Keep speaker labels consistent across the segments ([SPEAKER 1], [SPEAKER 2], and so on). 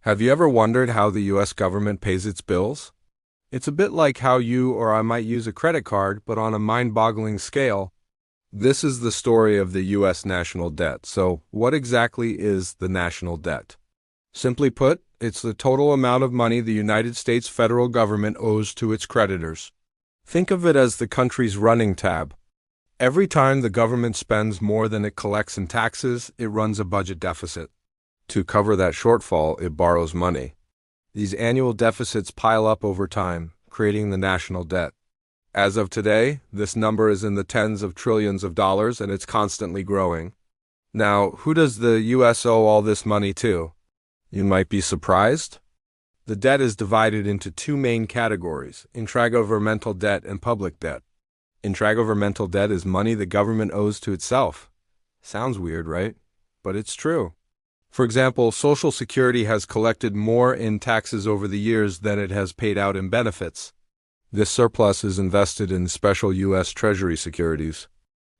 [SPEAKER 1] Have you ever wondered how the US government pays its bills? It's a bit like how you or I might use a credit card, but on a mind-boggling scale. This is the story of the US national debt. So, what exactly is the national debt? Simply put, it's the total amount of money the United States federal government owes to its creditors. Think of it as the country's running tab. Every time the government spends more than it collects in taxes, it runs a budget deficit. To cover that shortfall, it borrows money. These annual deficits pile up over time, creating the national debt. As of today, this number is in the tens of trillions of dollars and it's constantly growing. Now, who does the US owe all this money to? You might be surprised. The debt is divided into two main categories: intragovernmental debt and public debt. Intragovernmental debt is money the government owes to itself. Sounds weird, right? But it's true. For example, Social Security has collected more in taxes over the years than it has paid out in benefits. This surplus is invested in special U.S. Treasury securities.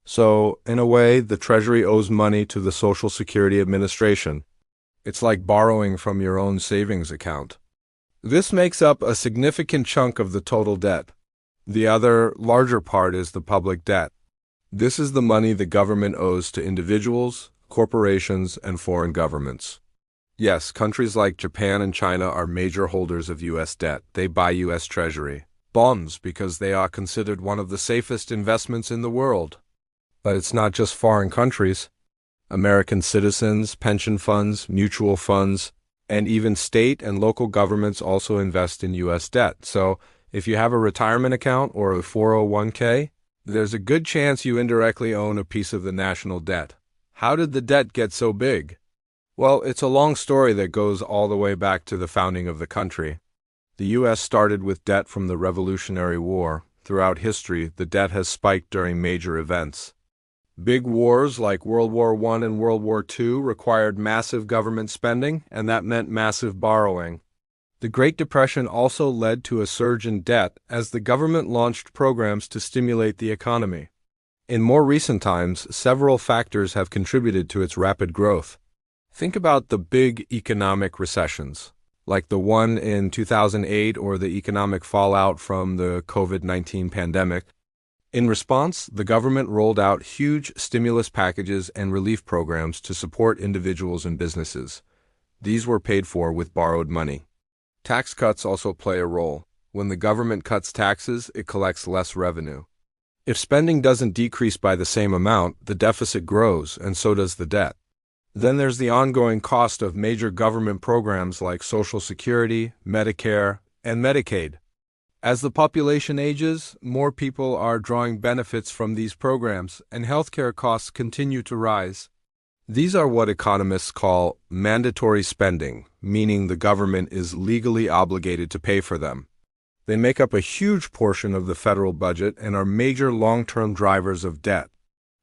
[SPEAKER 1] So, in a way, the Treasury owes money to the Social Security Administration. It's like borrowing from your own savings account. This makes up a significant chunk of the total debt. The other, larger part is the public debt. This is the money the government owes to individuals, corporations, and foreign governments. Yes, countries like Japan and China are major holders of U.S. debt. They buy U.S. Treasury bonds because they are considered one of the safest investments in the world. But it's not just foreign countries. American citizens, pension funds, mutual funds, and even state and local governments also invest in U.S. debt. So, if you have a retirement account or a 401k, there's a good chance you indirectly own a piece of the national debt. How did the debt get so big? Well, it's a long story that goes all the way back to the founding of the country. The U.S. started with debt from the Revolutionary War. Throughout history, the debt has spiked during major events. Big wars like World War I and World War II required massive government spending, and that meant massive borrowing. The Great Depression also led to a surge in debt as the government launched programs to stimulate the economy. In more recent times, several factors have contributed to its rapid growth. Think about the big economic recessions, like the one in 2008 or the economic fallout from the COVID-19 pandemic. In response, the government rolled out huge stimulus packages and relief programs to support individuals and businesses. These were paid for with borrowed money. Tax cuts also play a role. When the government cuts taxes, it collects less revenue. If spending doesn't decrease by the same amount, the deficit grows, and so does the debt. Then there's the ongoing cost of major government programs like Social Security, Medicare, and Medicaid. As the population ages, more people are drawing benefits from these programs, and healthcare costs continue to rise. These are what economists call mandatory spending, meaning the government is legally obligated to pay for them. They make up a huge portion of the federal budget and are major long-term drivers of debt.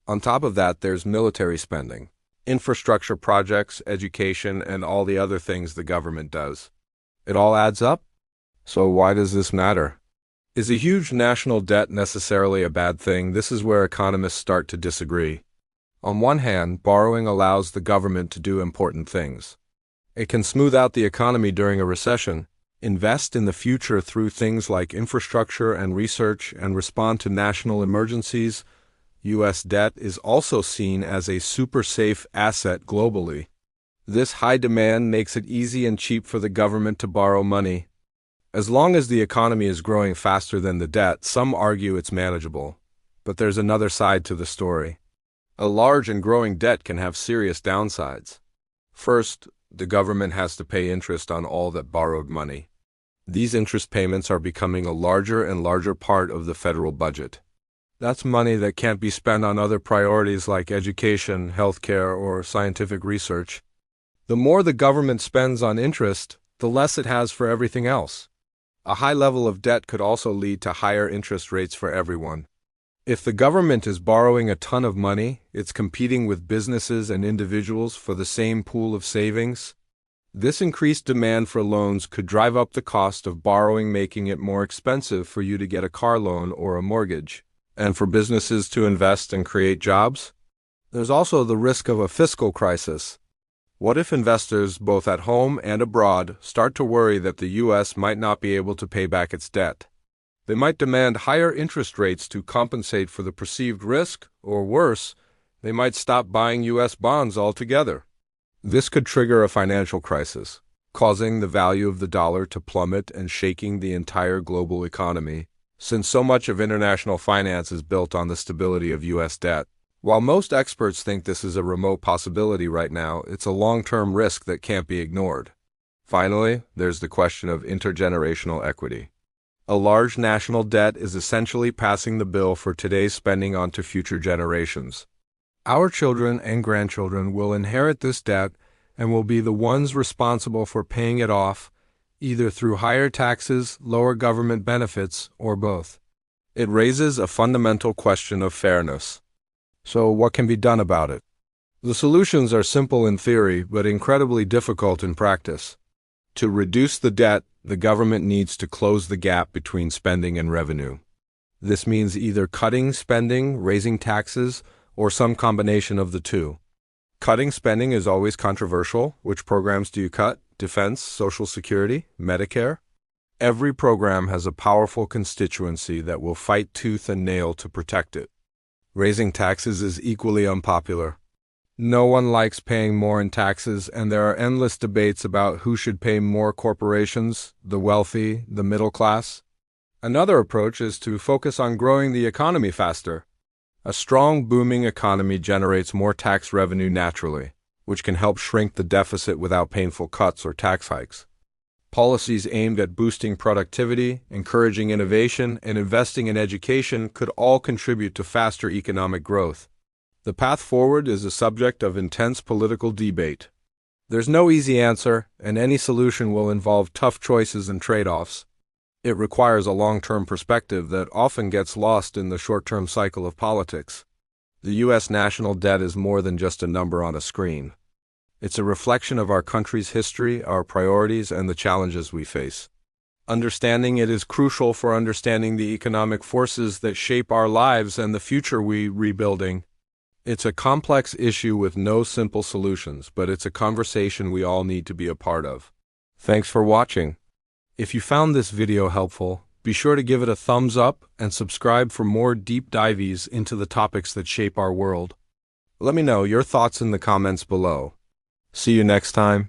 [SPEAKER 1] On top of that, there's military spending, infrastructure projects, education, and all the other things the government does. It all adds up? So why does this matter? Is a huge national debt necessarily a bad thing? This is where economists start to disagree. On one hand, borrowing allows the government to do important things. It can smooth out the economy during a recession, invest in the future through things like infrastructure and research, and respond to national emergencies. U.S. debt is also seen as a super safe asset globally. This high demand makes it easy and cheap for the government to borrow money. As long as the economy is growing faster than the debt, some argue it's manageable. But there's another side to the story. A large and growing debt can have serious downsides. First, the government has to pay interest on all that borrowed money. These interest payments are becoming a larger and larger part of the federal budget. That's money that can't be spent on other priorities like education, healthcare, or scientific research. The more the government spends on interest, the less it has for everything else. A high level of debt could also lead to higher interest rates for everyone. If the government is borrowing a ton of money, it's competing with businesses and individuals for the same pool of savings. This increased demand for loans could drive up the cost of borrowing, making it more expensive for you to get a car loan or a mortgage, and for businesses to invest and create jobs. There's also the risk of a fiscal crisis. What if investors, both at home and abroad, start to worry that the U.S. might not be able to pay back its debt? They might demand higher interest rates to compensate for the perceived risk, or worse, they might stop buying U.S. bonds altogether. This could trigger a financial crisis, causing the value of the dollar to plummet and shaking the entire global economy, since so much of international finance is built on the stability of U.S. debt. While most experts think this is a remote possibility right now, it's a long-term risk that can't be ignored. Finally, there's the question of intergenerational equity. A large national debt is essentially passing the bill for today's spending onto future generations. Our children and grandchildren will inherit this debt and will be the ones responsible for paying it off, either through higher taxes, lower government benefits, or both. It raises a fundamental question of fairness. So what can be done about it? The solutions are simple in theory, but incredibly difficult in practice. To reduce the debt, the government needs to close the gap between spending and revenue. This means either cutting spending, raising taxes, or some combination of the two. Cutting spending is always controversial. Which programs do you cut? Defense, Social Security, Medicare? Every program has a powerful constituency that will fight tooth and nail to protect it. Raising taxes is equally unpopular. No one likes paying more in taxes, and there are endless debates about who should pay more: corporations, the wealthy, the middle class. Another approach is to focus on growing the economy faster. A strong, booming economy generates more tax revenue naturally, which can help shrink the deficit without painful cuts or tax hikes. Policies aimed at boosting productivity, encouraging innovation, and investing in education could all contribute to faster economic growth. The path forward is a subject of intense political debate. There's no easy answer, and any solution will involve tough choices and trade-offs. It requires a long-term perspective that often gets lost in the short-term cycle of politics. The U.S. national debt is more than just a number on a screen. It's a reflection of our country's history, our priorities, and the challenges we face. Understanding it is crucial for understanding the economic forces that shape our lives and the future we're rebuilding. It's a complex issue with no simple solutions, but it's a conversation we all need to be a part of. Thanks for watching. If you found this video helpful, be sure to give it a thumbs up and subscribe for more deep dives into the topics that shape our world. Let me know your thoughts in the comments below. See you next time.